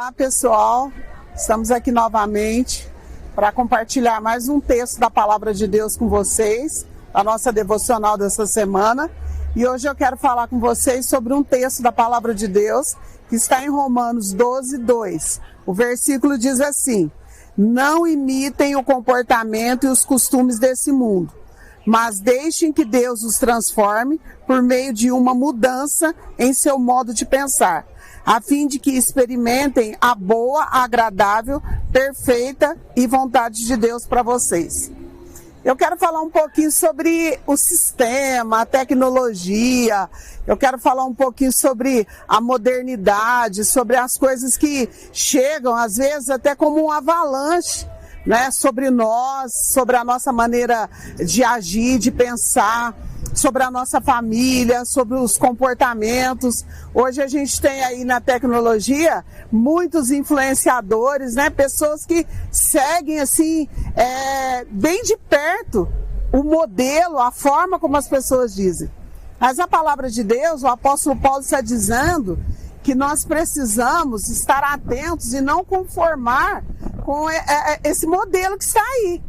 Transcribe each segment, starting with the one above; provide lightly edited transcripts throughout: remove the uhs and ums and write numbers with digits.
Olá pessoal, estamos aqui novamente para compartilhar mais um texto da Palavra de Deus com vocês, a nossa devocional dessa semana. E hoje eu quero falar com vocês sobre um texto da Palavra de Deus que está em Romanos 12, 2. O versículo diz assim: não imitem o comportamento e os costumes desse mundo, mas deixem que Deus os transforme por meio de uma mudança em seu modo de pensar, a fim de que experimentem a boa, agradável, perfeita e vontade de Deus para vocês. Eu quero falar um pouquinho sobre o sistema, a tecnologia, eu quero falar um pouquinho sobre a modernidade, sobre as coisas que chegam, às vezes, até como um avalanche, né? Sobre nós, sobre a nossa maneira de agir, de pensar, sobre a nossa família, sobre os comportamentos. Hoje a gente tem aí na tecnologia muitos influenciadores, né? Pessoas que seguem assim, bem de perto o modelo, a forma como as pessoas dizem. Mas a palavra de Deus, o apóstolo Paulo está dizendo que nós precisamos estar atentos e não conformar com esse modelo que está aí,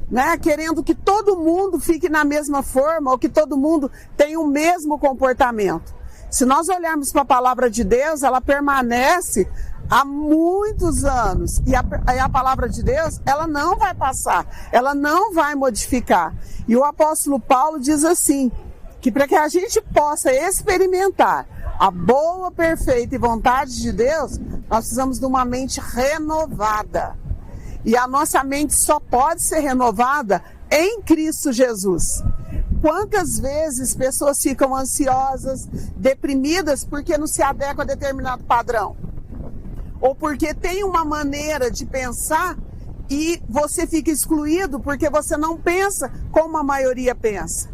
né? Querendo que todo mundo fique na mesma forma ou que todo mundo tenha o mesmo comportamento. Se nós olharmos para a palavra de Deus, ela permanece há muitos anos. E a palavra de Deus, ela não vai passar, ela não vai modificar. E o apóstolo Paulo diz assim, que para que a gente possa experimentar a boa, perfeita e vontade de Deus, nós precisamos de uma mente renovada. E a nossa mente só pode ser renovada em Cristo Jesus. Quantas vezes pessoas ficam ansiosas, deprimidas porque não se adequam a determinado padrão? Ou porque tem uma maneira de pensar e você fica excluído porque você não pensa como a maioria pensa.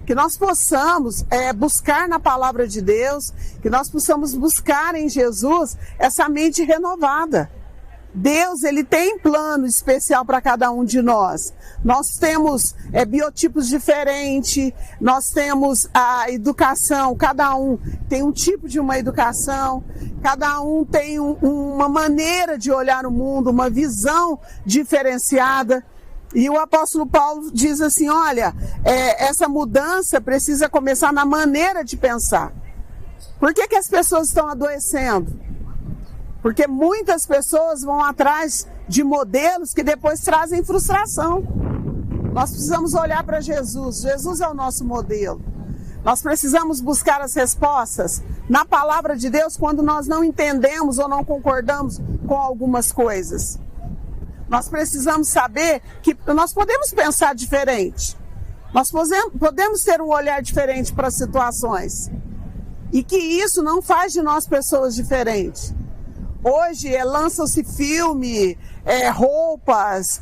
Que nós possamos buscar na palavra de Deus, que nós possamos buscar em Jesus essa mente renovada. Deus, ele tem plano especial para cada um de nós. Nós temos biotipos diferentes, nós temos a educação, cada um tem um tipo de uma educação, cada um tem uma maneira de olhar o mundo, uma visão diferenciada. E o apóstolo Paulo diz assim, olha, essa mudança precisa começar na maneira de pensar. Por que as pessoas estão adoecendo? Porque muitas pessoas vão atrás de modelos que depois trazem frustração. Nós precisamos olhar para Jesus. Jesus é o nosso modelo. Nós precisamos buscar as respostas na palavra de Deus quando nós não entendemos ou não concordamos com algumas coisas. Nós precisamos saber que nós podemos pensar diferente. Nós podemos ter um olhar diferente para as situações. E que isso não faz de nós pessoas diferentes. Hoje lançam-se filme, roupas,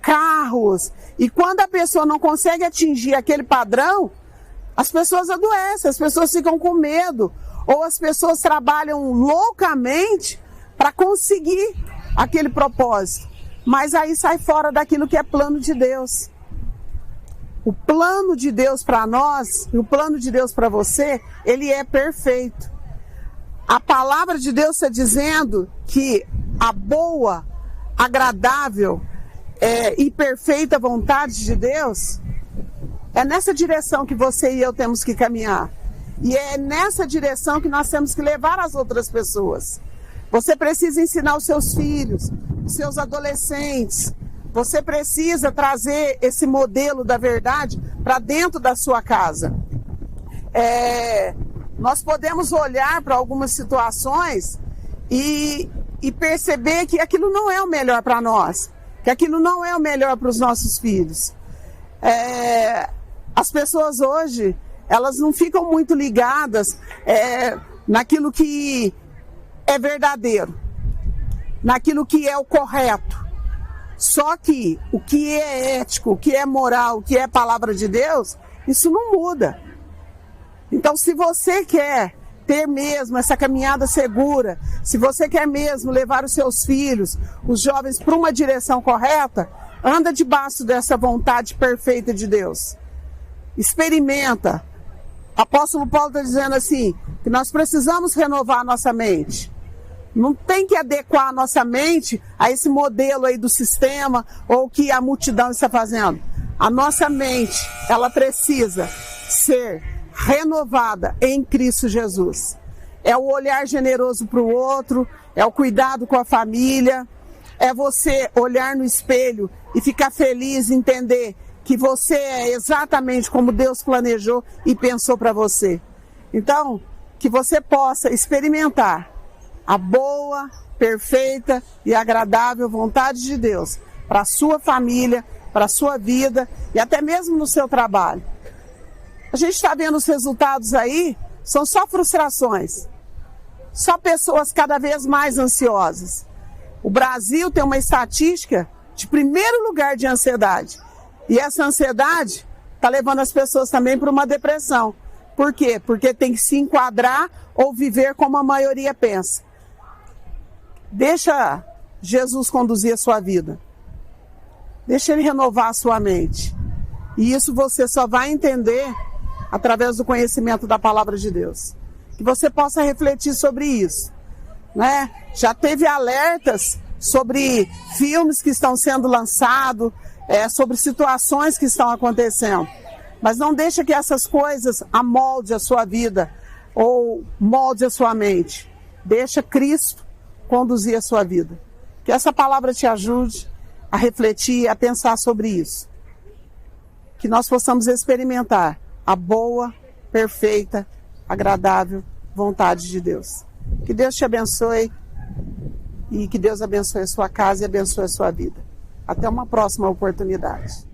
carros, e quando a pessoa não consegue atingir aquele padrão, as pessoas adoecem, as pessoas ficam com medo, ou as pessoas trabalham loucamente para conseguir aquele propósito, mas aí sai fora daquilo que é plano de Deus. O plano de Deus para nós, e o plano de Deus para você, ele é perfeito. A palavra de Deus está dizendo que a boa, agradável e perfeita vontade de Deus é nessa direção que você e eu temos que caminhar. E é nessa direção que nós temos que levar as outras pessoas. Você precisa ensinar os seus filhos, os seus adolescentes. Você precisa trazer esse modelo da verdade para dentro da sua casa. Nós podemos olhar para algumas situações e perceber que aquilo não é o melhor para nós, que aquilo não é o melhor para os nossos filhos. As pessoas hoje, elas não ficam muito ligadas naquilo que é verdadeiro, naquilo que é o correto. Só que o que é ético, o que é moral, o que é palavra de Deus, isso não muda. Então, se você quer ter mesmo essa caminhada segura, se você quer mesmo levar os seus filhos, os jovens, para uma direção correta, anda debaixo dessa vontade perfeita de Deus. Experimenta. O apóstolo Paulo está dizendo assim, que nós precisamos renovar a nossa mente. Não tem que adequar a nossa mente a esse modelo aí do sistema ou que a multidão está fazendo. A nossa mente, ela precisa ser renovada em Cristo Jesus. É o olhar generoso para o outro, é o cuidado com a família, é você olhar no espelho e ficar feliz, entender que você é exatamente como Deus planejou e pensou para você. Então, que você possa experimentar a boa, perfeita e agradável vontade de Deus para a sua família, para a sua vida e até mesmo no seu trabalho. A gente está vendo os resultados aí, são só frustrações, só pessoas cada vez mais ansiosas. O Brasil tem uma estatística de primeiro lugar de ansiedade. E essa ansiedade está levando as pessoas também para uma depressão. Por quê? Porque tem que se enquadrar ou viver como a maioria pensa. Deixa Jesus conduzir a sua vida. Deixa Ele renovar a sua mente. E isso você só vai entender através do conhecimento da palavra de Deus. Que você possa refletir sobre isso, né? Já teve alertas sobre filmes que estão sendo lançados, sobre situações que estão acontecendo. Mas não deixa que essas coisas amolde a sua vida ou molde a sua mente. Deixa Cristo conduzir a sua vida. Que essa palavra te ajude a refletir, a pensar sobre isso. Que nós possamos experimentar a boa, perfeita, agradável vontade de Deus. Que Deus te abençoe e que Deus abençoe a sua casa e abençoe a sua vida. Até uma próxima oportunidade.